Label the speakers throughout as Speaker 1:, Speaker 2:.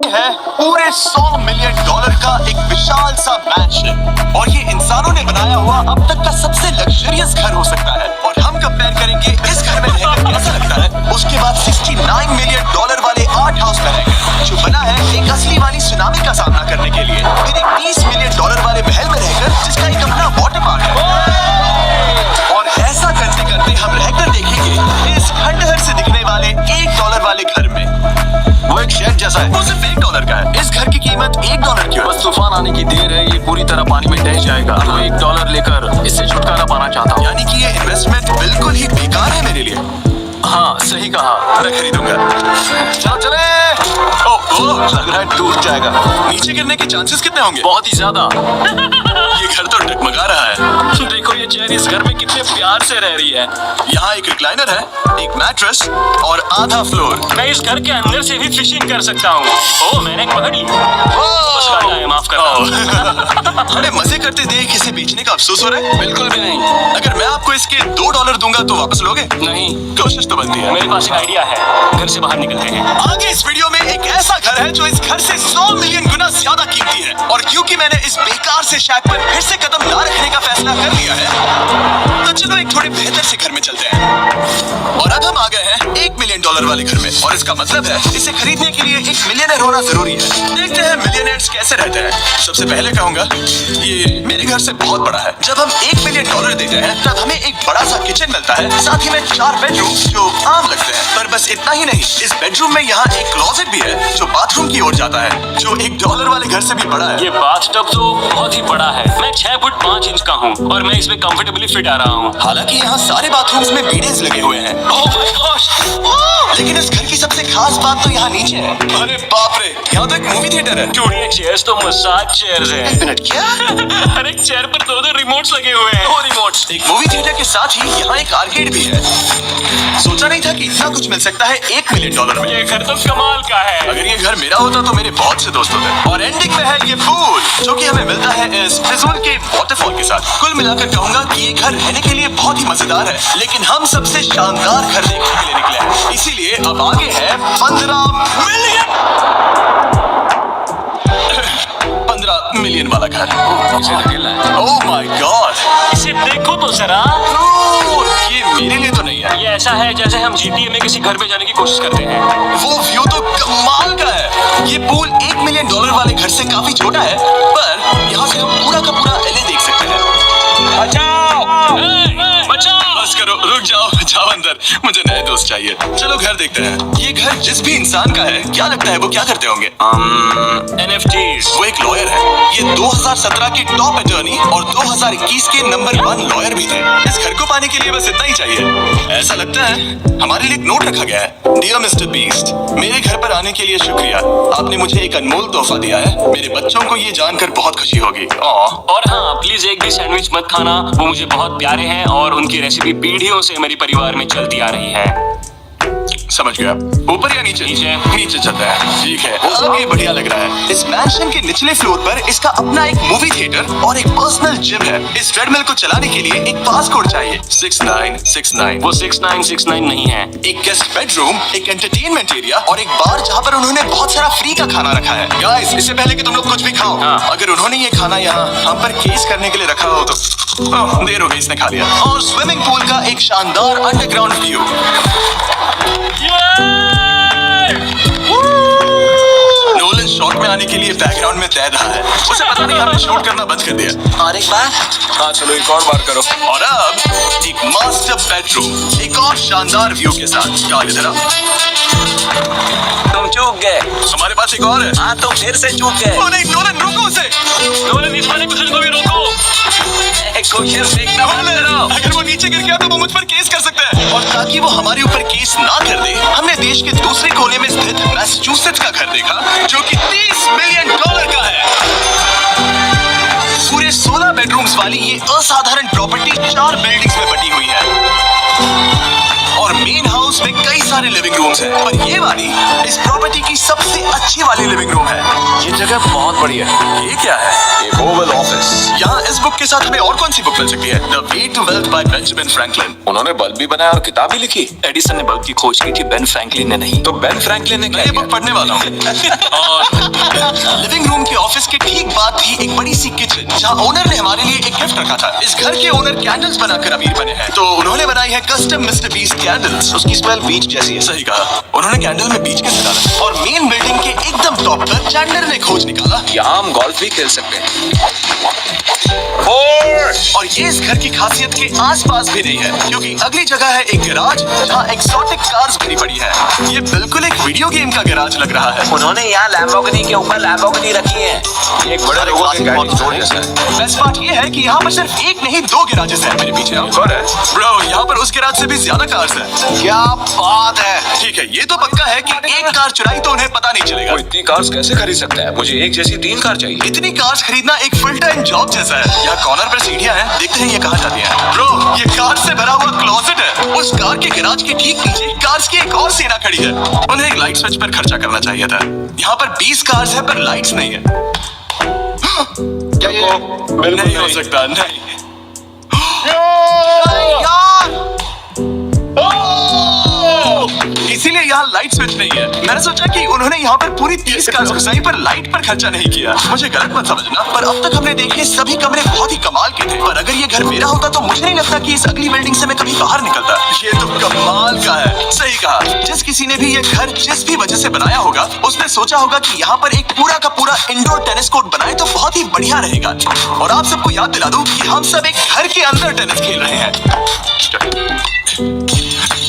Speaker 1: है पूरे $100 मिलियन का एक विशाल सा मैंशन और ये इंसानों ने बनाया हुआ अब तक का सबसे लग्जरियस घर हो सकता है। और हम कंपेयर करेंगे इस घर में रहकर कैसा लगता है उसके बाद $69 मिलियन वाले आर्ट हाउस में रहकर, जो बना है एक असली वाली सुनामी का सामना करने के लिए। फिर एक $30 मिलियन वाले महल में रहकर जिसका एक अपना वाटर पार्क है। और ऐसा करते करते हम रहकर देखेंगे इस खंडहर से दिखने वाले $1 वाले घर में। वो एक शेड जैसा है, वो सिर्फ $1 का है। इस घर की कीमत $1 क्यों?
Speaker 2: बस तूफान आने की देर है, ये पूरी तरह पानी में ढह जाएगा। तो $1 लेकर इससे छुटकारा पाना चाहता हूँ।
Speaker 1: यानी कि ये इन्वेस्टमेंट बिल्कुल ही बेकार है मेरे लिए।
Speaker 2: हाँ सही कहा,
Speaker 1: मैं खरीदूंगा। चलो चले। ओह, लग रहा है टूट जाएगा। नीचे गिरने के चांसेस कितने होंगे?
Speaker 2: बहुत ही ज्यादा।
Speaker 1: ये घर तो डगमगा रहा है।
Speaker 2: देखो ये चेयर इस घर में कितने प्यार से रह रही है।
Speaker 1: यहाँ एक रिक्लाइनर है, एक मैट्रेस और आधा फ्लोर।
Speaker 2: मैं इस घर के अंदर से भी फिशिंग कर सकता हूँ। ओह, मैंने एक पकड़ी। माफ करना।
Speaker 1: अरे मजे करते देख इसे बेचने का अफसोस हो रहा है?
Speaker 2: बिल्कुल भी नहीं।
Speaker 1: अगर मैं आपको इसके $2 दूंगा तो वापस लोगे?
Speaker 2: नहीं,
Speaker 1: कोशिश तो बनती है।
Speaker 2: मेरे पास एक आइडिया है, घर से बाहर निकलते हैं।
Speaker 1: आगे इस वीडियो में एक ऐसा घर है जो इस घर से 100 मिलियन गुना ज्यादा कीमती है। और क्योंकि मैंने इस बेकार से शैक पर फिर से कदम ना रखने का फैसला कर लिया है, तो चलो एक थोड़े बेहतर से घर में चलते हैं। और अब हम आ गए हैं $1 मिलियन वाले घर में। और इसका मतलब है इसे खरीदने के लिए एक मिलियनर होना जरूरी है। देखते हैं मिलियनर्स कैसे रहते हैं। सबसे पहले कहूंगा ये मेरे घर से बहुत बड़ा है। जब हम $1 मिलियन देते हैं तब हमें एक बड़ा सा किचन मिलता है, साथ ही में 4 बेडरूम जो आम लगते हैं। पर बस इतना ही नहीं, इस बेडरूम में यहाँ एक क्लोजेट भी है जो बाथरूम की ओर जाता है, जो $1 वाले घर से भी बड़ा है।
Speaker 2: ये बाथटब तो बहुत ही बड़ा है। मैं 6 फुट 5 इंच का हूँ और मैं इसमें कंफर्टेबली फिट आ रहा हूँ।
Speaker 1: हालांकि यहाँ सारे बाथरूम्स में बीडेज लगे हुए हैं।
Speaker 2: Oh my gosh!
Speaker 1: लेकिन इस घर की सबसे खास बात तो यहाँ नीचे है। अरे बाप रे, यहाँ तो एक मूवी थिएटर है।
Speaker 2: Dude, ये चेयर्स तो मसाज चेयर्स हैं।
Speaker 1: एक मिनट, क्या?
Speaker 2: हर एक चेयर पर 2-2 रिमोट्स लगे हुए हैं। वो रिमोट्स।
Speaker 1: एक मूवी थिएटर के साथ ही यहाँ एक आर्केड भी है। सोचा नहीं था कि इतना कुछ मिल सकता है $1 मिलियन में।
Speaker 2: ये घर तो कमाल का है।
Speaker 1: अगर ये घर मेरा होता तो मेरे बहुत से दोस्त होते। और एंडिंग में है ये पूल जो कि हमें मिलता है इस फिजूल के वाटरफॉल के साथ। कुल मिलाकर कहूंगा कि ये घर रहने के लिए बहुत ही मजेदार है। लेकिन हम सबसे शानदार घर देखने के लिए निकले हैं, इसीलिए अब आगे है 15 मिलियन वाला घर। ओह माय गॉड,
Speaker 2: इसे देखो तो जरा।
Speaker 1: ये मेरे लिए तो नहीं है।
Speaker 2: ये ऐसा है जैसे हम GTA में किसी घर में जाने की कोशिश करते हैं।
Speaker 1: वो व्यू तो कमाल का है। ये पूल $1 मिलियन वाले घर से काफी छोटा है, पर यहाँ से हम पूरा का पूरा LA देख सकते हैं।
Speaker 2: बचाओ! बचाओ!
Speaker 1: बस करो, रुक जाओ, जाओ अंदर, मुझे नए दोस्त चाहिए। चलो घर देखते हैं। ये घर जिस भी इंसान का है, क्या लगता है वो क्या करते होंगे?
Speaker 2: NFTs।
Speaker 1: वो एक लॉयर है। ये 2017 के टॉप अटॉर्नी और 2021 के नंबर 1 लॉयर भी थे। इस घर को पाने के लिए बस इतना ही चाहिए। ऐसा लगता है हमारे लिए एक नोट रखा गया है। डियर मिस्टर बीस्ट, मेरे घर पर आने के लिए शुक्रिया। आपने मुझे एक अनमोल तोहफा दिया है। मेरे बच्चों को ये जानकर बहुत खुशी होगी।
Speaker 2: और हाँ, प्लीज एक भी सैंडविच मत खाना, वो मुझे बहुत प्यारे हैं और उनकी रेसिपी पीढ़ियों से मेरे परिवार में चलती आ रही है।
Speaker 1: समझ गया। ऊपर या नीचे? नीचे चलता है। ठीक है, ये बढ़िया लग रहा है। इस मैंशन के निचले फ्लोर पर इसका अपना एक मूवी थिएटर और एक पर्सनल जिम है। इस ट्रेडमिल को चलाने के लिए एक पासकोड चाहिए, 6969।
Speaker 2: वो 6969 नहीं है।
Speaker 1: एक गेस्ट बेडरूम, एक एंटरटेनमेंट एरिया और एक बार जहाँ पर उन्होंने बहुत सारा फ्री का खाना रखा है। गाइस, इससे पहले कि तुम लोग कुछ भी खाओ, अगर उन्होंने ये खाना यहाँ हम पर केस करने के लिए रखा हो तो देर हो गई, इसने खा लिया। और स्विमिंग पूल का एक शानदार अंडरग्राउंड व्यू। नोलन शॉट में आने के लिए बैकग्राउंड में तैर रहा है। उसे पता नहीं हमने शूट करना बंद कर दिया। और एक बार? हाँ चलो, एक और बार करो। और अब एक मास्टर बेडरूम, एक और शानदार व्यू के साथ। क्या इधर?
Speaker 3: तुम चूक गए।
Speaker 1: हमारे पास एक और है।
Speaker 3: हाँ, तुम फिर से चूक गए।
Speaker 1: ओ नहीं, नोलन रुको उसे।
Speaker 2: नोलन, इस वाले कुछ को भी रोको।
Speaker 3: कोशिश देखना बंद करो।
Speaker 1: अगर वो नीचे गिर गया तो वो मुझ पर केस कर सकता है। और ताकि वो हमारे ऊपर केस ना कर दे, हमने देश के दूसरे कोने में स्थित मैसाचुसेट्स का घर देखा जो कि $30 मिलियन का है। पूरे 16 बेडरूम्स वाली ये असाधारण प्रॉपर्टी 4 बिल्डिंग्स में बटी हुई है। और मेन हाउस में कई सारे लिविंग रूम्स हैं, पर ये वाली इस प्रॉपर्टी की सबसे अच्छी वाली लिविंग रूम है।
Speaker 3: ये जगह बहुत बड़ी है।
Speaker 1: ये क्या है?
Speaker 3: ये वो
Speaker 4: ओवल ऑफिस।
Speaker 1: यहाँ इस बुक के साथ हमें और कौन सी बुक मिल सकती है? The way to wealth by Benjamin Franklin.
Speaker 4: उन्होंने बल्ब भी बनाया और किताब भी लिखी।
Speaker 2: एडिसन ने बल्ब की खोज की थी, बेन फ्रैंकलिन ने नहीं।
Speaker 4: तो बेन फ्रैंकलिन ने
Speaker 1: मैं
Speaker 4: क्या
Speaker 1: ये
Speaker 4: किया?
Speaker 1: बुक पढ़ने वाला हूँ। और लिविंग रूम के ऑफिस के ठीक बाद थी एक बड़ी सी किचन, जहाँ ओनर ने हमारे लिए एक गिफ्ट रखा था। इस घर के ओनर कैंडल्स बनाकर अमीर बने हैं, तो उन्होंने बनाई है कस्टम मिस्टर बीस्ट कैंडल्स।
Speaker 4: उसकी स्मेल बीच जैसी है।
Speaker 1: सही कहा, उन्होंने कैंडल में बीच कैसे डाला। और मेन बिल्डिंग के एकदम टॉप पर चैंडलर ने खोज निकाला।
Speaker 4: यहाँ हम गोल्फ भी खेल सकते हैं।
Speaker 1: और ये इस घर की खासियत के आसपास भी नहीं है, क्योंकि अगली जगह है एक गैराज जहाँ एक्सोटिक कार्स भरी पड़ी है। ये बिल्कुल एक वीडियो गेम का गैराज लग रहा है।
Speaker 3: उन्होंने यहाँ लैम्बोर्गिनी के ऊपर लैम्बोर्गिनी रखी है।
Speaker 4: ये एक बड़े लोगों की गाड़ी स्टोर जैसा है।
Speaker 1: बेस्ट बात ये है कि यहाँ पर सिर्फ एक नहीं 2 गैराजेस हैं। मेरे पीछे आओ।
Speaker 4: और है।
Speaker 1: ब्रो, यहाँ पर उस गैराज से भी ज्यादा कार्स हैं।
Speaker 4: क्या बात है।
Speaker 1: ठीक है, ये तो पक्का है कि एक कार चुराई तो उन्हें पता नहीं चलेगा।
Speaker 4: वो इतनी कार्स कैसे खरीद सकता है? मुझे एक जैसी 3 कार चाहिए।
Speaker 1: इतनी कार्स खरीदना एक फुल टाइम जॉब जैसा है। यहाँ कॉर्नर पर सीढ़ियाँ हैं, देखते हैं ये कहाँ जाती हैं। ब्रो, ये कार से भरा हुआ क्लोजेट है। उस कार के गैराज के ठीक नीचे कार्स की एक और सेना खड़ी है। उन्हें एक लाइट स्विच पर खर्चा करना चाहिए था। यहाँ पर 20 कार्स है पर लाइट्स नहीं है।
Speaker 4: क्या ये बिल्कुल
Speaker 1: नहीं हो सकता, नहीं। इसीलिए यहाँ लाइट स्विच नहीं है। मैंने सोचा कि उन्होंने यहाँ पर पूरी 30 कार्स घुसाई पर लाइट पर खर्चा नहीं किया। मुझे गलत मत समझना, पर अब तक हमने देखे सभी कमरे बहुत ही कमाल के थे। पर अगर ये घर मेरा होता तो मुझे नहीं लगता कि इस अगली बिल्डिंग से मैं कभी बाहर निकलता। ये तो कमाल का है। सही कहा, जिस किसी ने भी ये घर जिस भी वजह से बनाया होगा, उसने सोचा होगा कि यहाँ पर एक पूरा का पूरा इंडोर टेनिस कोर्ट बनाए तो बहुत ही बढ़िया रहेगा। और आप सबको याद दिला दूं कि हम सब एक घर के अंदर टेनिस खेल रहे हैं।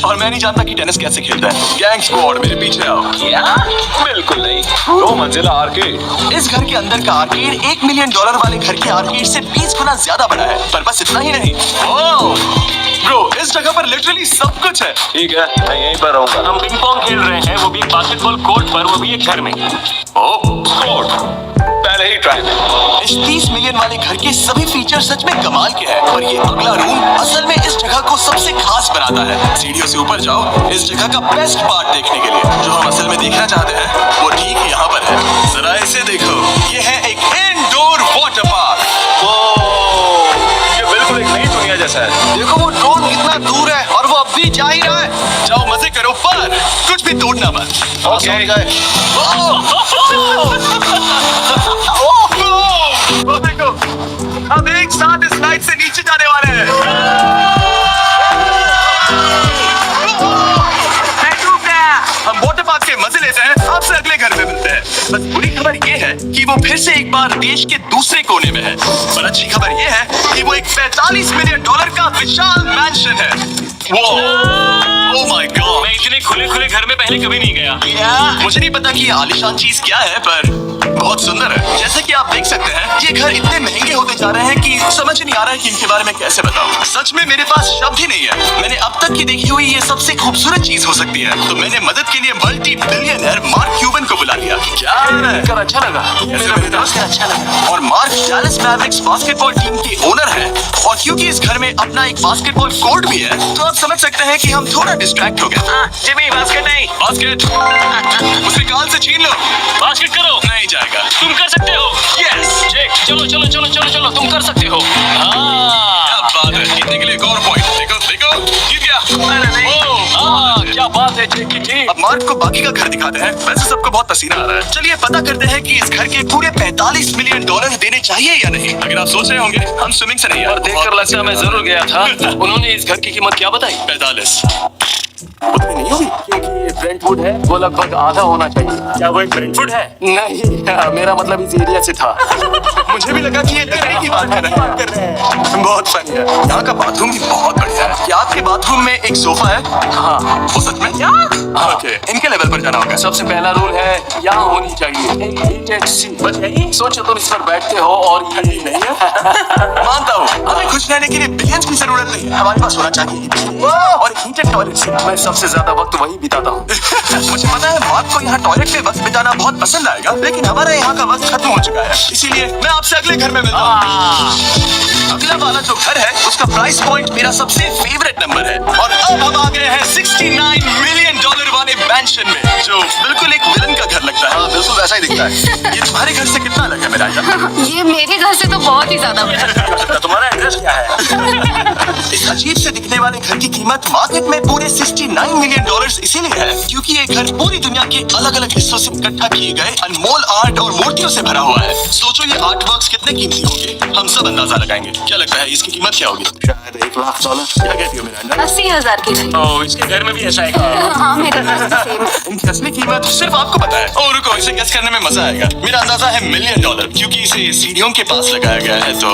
Speaker 1: और मैं नहीं जानता कि टेनिस कैसे खेलता है। गैंग स्क्वाड, मेरे पीछे आओ।
Speaker 3: क्या?
Speaker 4: बिल्कुल नहीं। 2 मंजिला आर्केड।
Speaker 1: इस घर के अंदर का आर्केड $1 मिलियन वाले घर के आर्केड से 20 गुना ज्यादा बड़ा है। पर बस इतना ही नहीं। ब्रो, इस जगह पर लिटरली सब कुछ है।
Speaker 4: ठीक है, मैं यहीं पर रहूंगा।
Speaker 2: हम पिंग पोंग खेल रहे हैं, वो भी एक बास्केटबॉल कोर्ट पर, वो भी एक घर में।
Speaker 4: पहले ही ट्राई में।
Speaker 1: इस 30 मिलियन वाले घर के सभी फीचर सच में कमाल के हैं। और ये अगला रूम असल में इस जगह को सबसे खास बनाता है। सीढ़ियों से ऊपर जाओ इस जगह का बेस्ट पार्ट देखने के लिए। जो हम असल में देखना चाहते हैं वो ठीक यहाँ पर है। जरा इसे देखो, ये है एक इंडोर वाटर पार्क।
Speaker 4: ये बिल्कुल एक नई दुनिया जैसा है।
Speaker 1: देखो वो ड्रोन कितना दूर है और वो अब भी जा ही रहा है। जाओ मजे करो, पर कुछ भी तोड़ना मत।
Speaker 4: ओके।
Speaker 1: वो देखो, हम एक साथ इस लाइट से नीचे जाने वाले हैं। हम वाटर पार्क के मजे लेते हैं, आपसे अगले घर में मिलते हैं। बस बुरी खबर ये है कि वो फिर से एक बार देश के दूसरे कोने में है। पर अच्छी खबर ये है कि वो एक $45 मिलियन का विशाल मैंशन है। ओह माय गॉड,
Speaker 2: मैं इतने खुले खुले घर में पहले कभी नहीं गया।
Speaker 1: मुझे नहीं पता कि ये आलीशान चीज क्या है, पर बहुत सुंदर है। जैसे कि आप देख सकते हैं, ये घर इतने महंगे होते जा रहे हैं कि समझ नहीं आ रहा है कि इनके बारे में कैसे बताऊं। सच में मेरे पास शब्द ही नहीं है। मैंने अब तक की देखी हुई ये सबसे खूबसूरत चीज हो सकती है। तो मैंने मदद के लिए मल्टी बिलियनर मार्क क्यूबन को बुला लिया। क्या
Speaker 2: अच्छा लगा।
Speaker 1: मेरा दोस्त है, अच्छा लगा। और mark Dallas Mavericks basketball team के ओनर है। और क्योंकि इस घर में अपना एक बास्केटबॉल कोर्ट भी है, तो आप समझ सकते हैं कि हम थोड़ा डिस्ट्रैक्ट हो गए।
Speaker 3: जिमी, बास्केट नहीं।
Speaker 1: बास्केट उसे गाल से छीन लो।
Speaker 2: बास्केट करो।
Speaker 1: नहीं जाएगा।
Speaker 2: तुम कर सकते हो।
Speaker 1: यस,
Speaker 2: चलो चलो चलो चलो चलो, तुम कर सकते हो।
Speaker 1: क्या बात है। जीतने के लिए एक और पॉइंट। देखो देखो, जीत गया।
Speaker 2: क्या बात है जी।
Speaker 1: अब मार्क को बाकी का घर दिखाते हैं। वैसे सबको बहुत पसीना आ रहा है। चलिए पता करते हैं कि इस घर के पूरे $45 मिलियन देने चाहिए या नहीं। अगर आप सोच रहे होंगे हम स्विमिंग से नहीं आए,
Speaker 2: और देखकर लगता है मैं जरूर गया था। उन्होंने इस घर की कीमत क्या बताई?
Speaker 1: 45
Speaker 2: उतनी नहीं होगी, क्योंकि ये ब्रेंटवुड है, वो लगभग आधा होना चाहिए। क्या वो एक ब्रेंटवुड है? नहीं, मेरा मतलब इस एरिया से था।
Speaker 1: मुझे भी लगा कि ये लकड़ी की बात कर रहे हैं। बहुत फनी है। यहाँ का बाथरूम भी बहुत बढ़िया है। क्या आपके बाथरूम में एक सोफा है?
Speaker 2: हाँ,
Speaker 1: वो सच में? ओके, इनके लेवल पर जाना होगा।
Speaker 2: सबसे पहला रूल है यहाँ होनी चाहिए एक heated seat। बस यही सोचो, तुम इस पर बैठते हो और ये नहीं है।
Speaker 1: मानता हूँ, हमें खुश रहने के लिए बिलियंस की जरूरत नहीं है। हमारे पास होना चाहिए और हीटेड टॉयलेट।
Speaker 2: मैं
Speaker 4: सबसे ज्यादा वक्त वही बिताता हूँ।
Speaker 1: मुझे पता है मार्क को यहाँ टॉयलेट में वक्त बिताना बहुत पसंद आएगा, लेकिन हमारा यहाँ का वक्त खत्म हो चुका है, इसीलिए मैं आपसे अगले घर में मिलता हूँ। अगला वाला जो घर है उसका प्राइस पॉइंट मेरा सबसे फेवरेट नंबर है, और अब हम आ गए हैं $69 मिलियन वाले मैंशन में, जो बिल्कुल एक विलन का घर लगता है।
Speaker 4: हाँ बिल्कुल वैसा ही दिखता है।
Speaker 1: ये तुम्हारे घर से कितना अलग है मेरा?
Speaker 5: ये मेरे घर से तो बहुत ही ज्यादा बड़ा है।
Speaker 4: तुम्हारा एड्रेस क्या है?
Speaker 1: इस अजीब से दिखने वाले घर की कीमत मार्केट में पूरे $69 मिलियन इसीलिए है क्योंकि ये घर पूरी दुनिया के अलग अलग हिस्सों से इकट्ठा किए गए अनमोल आर्ट और मूर्तियों से भरा हुआ है। सोचो ये आर्ट वर्क्स कितने कीमती होंगे, हम सब अंदाजा लगाएंगे। क्या लगता है इसकी कीमत क्या होगी?
Speaker 4: शायद $1 लाख।
Speaker 1: क्या कहती हो मेरा?
Speaker 5: 80,000 की थी।
Speaker 2: ओह, इसके घर में भी ऐसा है।
Speaker 5: हाँ मेरे घर से सेम है।
Speaker 1: इनकी असली कीमत सिर्फ आपको पता है। और रुको, इसे गेस करने में मजा आएगा। मेरा अंदाजा है $1 मिलियन क्योंकि इसे सीढ़ियों के पास लगाया गया है। तो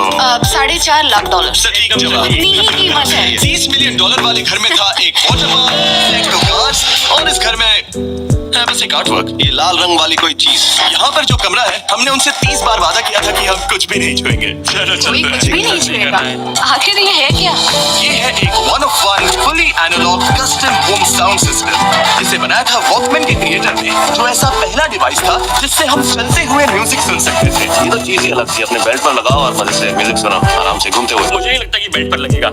Speaker 5: $4.5 लाख।
Speaker 1: सटीक जवाब।
Speaker 5: इतनी ही कीमत है।
Speaker 1: $30 मिलियन वाले घर में था एक वाटर पार्क, एक कार्स, और इस घर में है बस एक आर्टवर्क, ये लाल रंग वाली कोई चीज। यहाँ पर जो कमरा है, हमने उनसे 30 बार वादा किया था कि हम कुछ भी नहीं छुएंगे। चलो
Speaker 5: कोई
Speaker 1: चलते
Speaker 5: कुछ भी नहीं छुएगा। आखिर ये है क्या?
Speaker 1: ये है एक 1 of 1 fully analog custom home sound system, जिसे बनाया था वॉकमैन के क्रिएटर ने, जो ऐसा पहला डिवाइस था जिससे हम चलते हुए म्यूजिक सुन सकते थे।
Speaker 4: ये तो चीज ही अलग थी। अपने बेल्ट पर लगाओ और मजे से म्यूजिक सुनो आराम से घूमते हुए।
Speaker 2: मुझे नहीं लगता कि बेड पर लगेगा।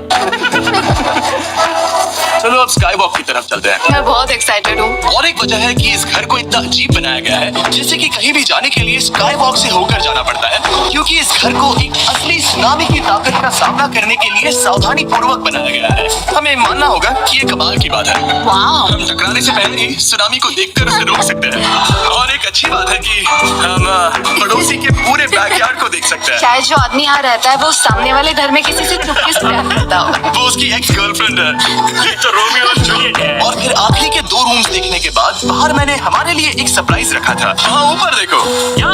Speaker 1: चलो अब स्काई वॉक की तरफ चलते हैं।
Speaker 5: मैं बहुत एक्साइटेड हूँ।
Speaker 1: और एक वजह है कि इस घर को इतना अजीब बनाया गया है, जैसे कि कहीं भी जाने के लिए स्काई वॉक से होकर जाना पड़ता है, क्योंकि इस घर को एक असली सुनामी की ताकत का सामना करने के लिए सावधानी पूर्वक बनाया गया है। हमें मानना होगा कि ये कमाल की बात है।
Speaker 5: वाह।
Speaker 1: हम टकराने से पहले ही सुनामी को देखकर उसे रोक सकते हैं। और एक अच्छी बात है कि हम पड़ोसी के पूरे बैकयार्ड को देख सकते हैं।
Speaker 5: शायद जो आदमी यहाँ रहता है वो सामने वाले घर में किसी से चुपके से प्यार करता होगा।
Speaker 1: वो उसकी एक्स गर्लफ्रेंड है।
Speaker 2: ये तो रोमियो और जूलियट है।
Speaker 1: और फिर आखिरी के 2 रूम्स देखने के बाद बाहर मैंने हमारे लिए एक सरप्राइज रखा था। हाँ ऊपर देखो।
Speaker 2: क्या?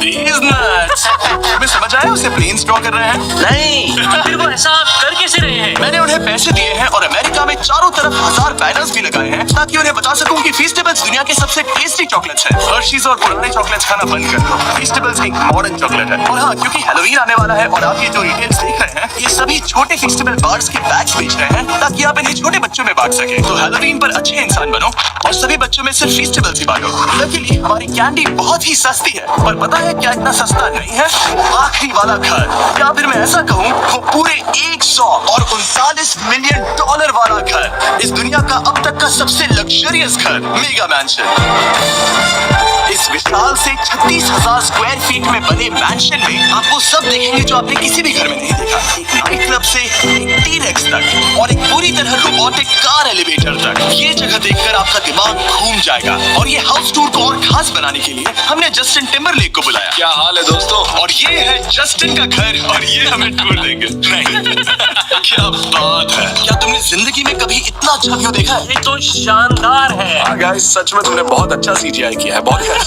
Speaker 1: These nuts। तुम्हें समझ आया उसे प्लेन्स ड्रॉ कर रहे हैं?
Speaker 2: नहीं, फिर वो ऐसा कर कैसे रहे हैं?
Speaker 1: मैंने उन्हें पैसे दिए हैं और अमेरिका में चारों तरफ 1000 बैनर्स भी लगाए हैं ताकि उन्हें बता सकूं कि फीस्टेबल्स दुनिया के सबसे टेस्टी चॉकलेट्स हैं। हर्शीज और पुराने चॉकलेट्स खाना बंद कर दो। फीस्टेबल्स एक मॉडर्न चॉकलेट है। और हाँ, क्योंकि हैलोवीन आने वाला है और आप ये जो रिटेल्स देख रहे हैं, ये सभी छोटे फीस्टेबल बार्स के बैग्स बेच रहे हैं ताकि आप इन्हें छोटे बच्चों में बांट सके। तो हैलोवीन पर अच्छे इंसान बनो और सभी बच्चों में सिर्फ फीस्टेबल्स ही बांटो। लकीली हमारी कैंडी बहुत ही सस्ती है, पर पता है क्या इतना सस्ता नहीं है? आखिरी वाला घर, या फिर मैं ऐसा कहूँ वो पूरे 139 मिलियन वाला घर, इस दुनिया का अब तक का सबसे लग्जरियस घर, मेगा मैंशन। इस विशाल से 36,000 स्क्वायर फीट में बने मैंशन में आप वो सब देखेंगे जो आपने किसी भी घर में नहीं देखा। एक नाइट क्लब से एक T-Rex तक और एक पूरी तरह रोबोटिक कार एलिवेटर तक। ये जगह देखकर आपका दिमाग घूम जाएगा। और ये हाउस टूर को और खास बनाने के लिए हमने जस्टिन टिम्बरलेक को बुलाया।
Speaker 4: क्या हाल है दोस्तों?
Speaker 1: और ये है जस्टिन का घर और ये हमें टूर देंगे। नहीं क्या बात है। क्या तुमने जिंदगी में कभी इतना अच्छा व्यू देखा है?
Speaker 2: ये तो शानदार है।
Speaker 4: हाँ गाइस, सच में तुमने बहुत अच्छा CGI किया है। बहुत ही अच्छा।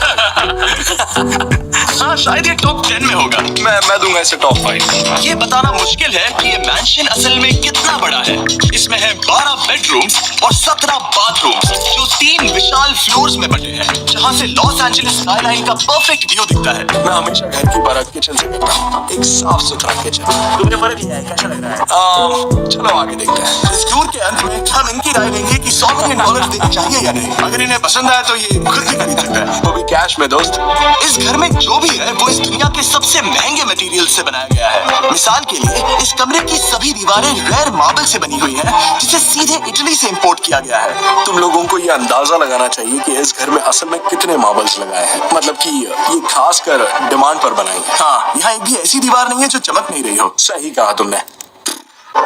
Speaker 1: हाँ शायद ये टॉप 10 में होगा।
Speaker 4: मैं दूंगा इसे टॉप 5।
Speaker 1: ये बताना मुश्किल है कि ये मैंशन असल में कितना बड़ा है। इसमें है 12 बेडरूम्स और 17 बाथरूम्स, जो 3 विशाल फ्लोर्स में बटे हैं, जहाँ से लॉस एंजलिस स्काईलाइन का परफेक्ट व्यू दिखता है।
Speaker 4: मैं हमेशा घर की बारात किचन से करता हूँ, एक साफ सुथरा किचन।
Speaker 2: तुमने फर्क लिया है, कैसा लग रहा है?
Speaker 4: चलो आगे देखते हैं।
Speaker 1: इस टूर के अंत में हम इनकी राय लेंगे कि $100 मिलियन देने चाहिए या नहीं। अगर इन्हें पसंद आया तो ये खुद भी खरीद सकता है,
Speaker 4: वो भी कैश में दोस्त।
Speaker 1: इस घर में जो भी है वो इस दुनिया के सबसे महंगे मटेरियल से बनाया गया है। मिसाल के लिए इस कमरे की सभी दीवारें रेयर मार्बल से बनी हुई हैं, जिसे सीधे इटली से इंपोर्ट किया गया है।
Speaker 4: तुम लोगों को ये अंदाजा लगाना चाहिए कि इस घर में असल में कितने मार्बल्स लगाए हैं। मतलब कि ये खास कर डिमांड पर बनाई है।
Speaker 1: हाँ, यहाँ एक भी ऐसी दीवार नहीं है जो चमक नहीं रही हो।
Speaker 4: सही कहा तुमने।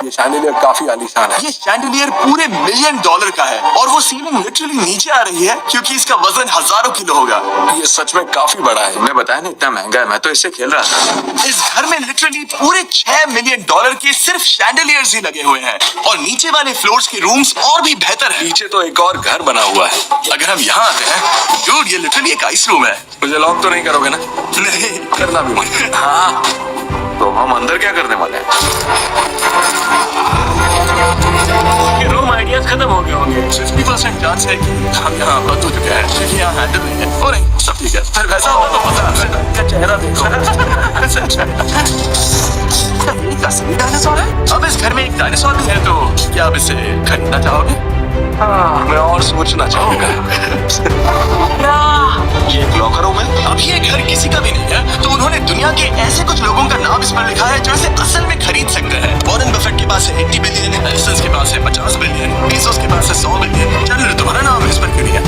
Speaker 4: ये शैंडिलियर काफी आलीशान है।
Speaker 1: ये शैंडिलियर पूरे $1 मिलियन का है और वो सीलिंग लिटरली नीचे आ रही है क्योंकि इसका वजन हजारों किलो होगा।
Speaker 4: ये सच में काफी बड़ा है। तुमने बताया ना इतना महंगा है, मैं तो इससे खेल रहा था।
Speaker 1: इस घर में लिटरली पूरे $6 मिलियन के सिर्फ शैंडिलियर्स ही लगे हुए हैं और नीचे वाले फ्लोर्स के रूम्स और भी बेहतर हैं।
Speaker 4: नीचे तो एक और घर बना हुआ है।
Speaker 1: अगर हम यहाँ आते हैं, डूड, ये लिटरली एक आइस रूम है।
Speaker 4: मुझे लॉक तो नहीं करोगे ना?
Speaker 1: नहीं
Speaker 4: करना भी मत। हाँ, तो हम अंदर क्या करने वाले हैं?
Speaker 2: ये रूम आइडियाज खत्म हो गए होंगे।
Speaker 1: 50% चांस है कि हम यहाँ बंद हो चुके हैं, क्योंकि यहाँ हैंडल नहीं है। और नहीं, सब ठीक है। फिर वैसा होता तो मजा आता है। क्या चेहरा देखो। क्या यही का असली डायनासोर है? अब इस घर में एक डायनासोर भी है, तो क्या आप इसे खरीदना चाहोगे?
Speaker 4: मैं और सोचना चाहूंगा।
Speaker 1: ये एक लॉकर रूम है। अब ये घर किसी का भी नहीं है, तो उन्होंने दुनिया के ऐसे कुछ लोगों का नाम इस पर लिखा है जो इसे असल में खरीद सकते हैं। वॉरेन बफेट के पास है 80 बिलियन, एलिसन के पास है 50 बिलियन, बेजोस के पास है 100 बिलियन। चल तुम्हारा नाम इस पर क्यों नहीं है?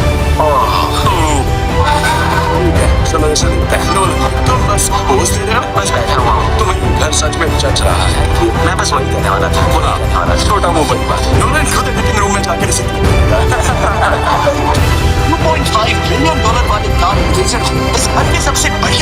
Speaker 4: ठीक है, चलो ऐसा दिखता है। नोलन, तुम बस पोज दे रहे हो?
Speaker 3: बस बैठा हुआ हूँ।
Speaker 4: तुम्हें घर सच में जच रहा है।
Speaker 3: मैं बस वही कहने वाला था।
Speaker 4: बुरा, छोटा मुंह बड़ी बात। नोलन खुद एडिटिंग रूम में जाकर इसे
Speaker 1: $2.5 बिलियन वाले कार इस घर के सबसे बढ़िया